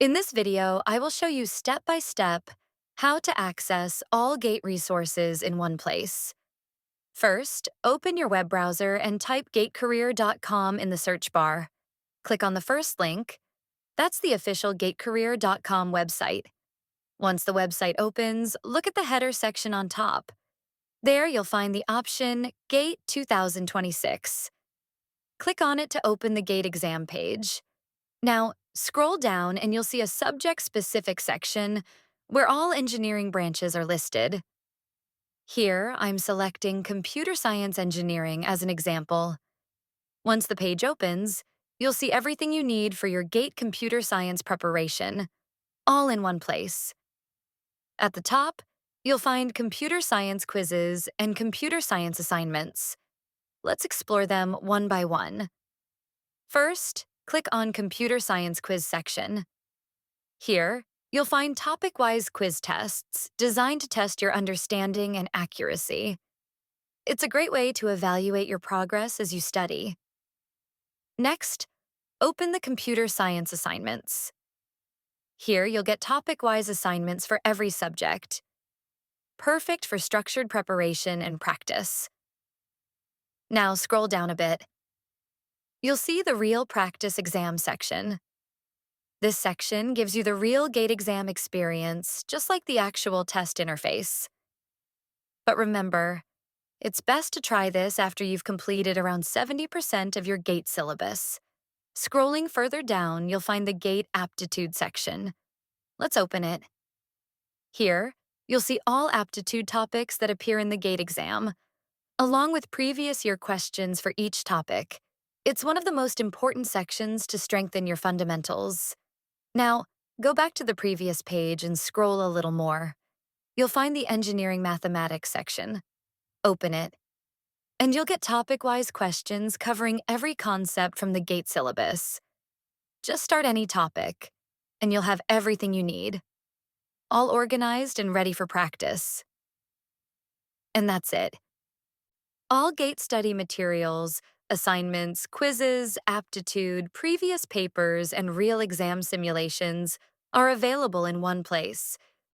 In this video, I will show you step by step how to access all GATE resources in one place. First, open your web browser and type gatecareer.com in the search bar. Click on the first link. That's the official gatecareer.com website. Once the website opens, look at the header section on top. There you'll find the option GATE 2026. Click on it to open the GATE exam page. Now, scroll down and you'll see a subject-specific section where all engineering branches are listed. Here, I'm selecting Computer Science Engineering as an example. Once the page opens, you'll see everything you need for your GATE computer science preparation, all in one place. At the top, you'll find computer science quizzes and computer science assignments. Let's explore them one by one. First, click on Computer Science Quiz section. Here, you'll find topic-wise quiz tests designed to test your understanding and accuracy. It's a great way to evaluate your progress as you study. Next, open the Computer Science assignments. Here, you'll get topic-wise assignments for every subject, perfect for structured preparation and practice. Now scroll down a bit. You'll see the Real Practice Exam section. This section gives you the real GATE exam experience, just like the actual test interface. But remember, it's best to try this after you've completed around 70% of your GATE syllabus. Scrolling further down, you'll find the GATE Aptitude section. Let's open it. Here, you'll see all aptitude topics that appear in the GATE exam, along with previous year questions for each topic. It's one of the most important sections to strengthen your fundamentals. Now, go back to the previous page and scroll a little more. You'll find the Engineering Mathematics section. Open it, and you'll get topic-wise questions covering every concept from the GATE syllabus. Just start any topic, and you'll have everything you need, all organized and ready for practice. And that's it. All GATE study materials, assignments, quizzes, aptitude, previous papers, and real exam simulations are available in one place,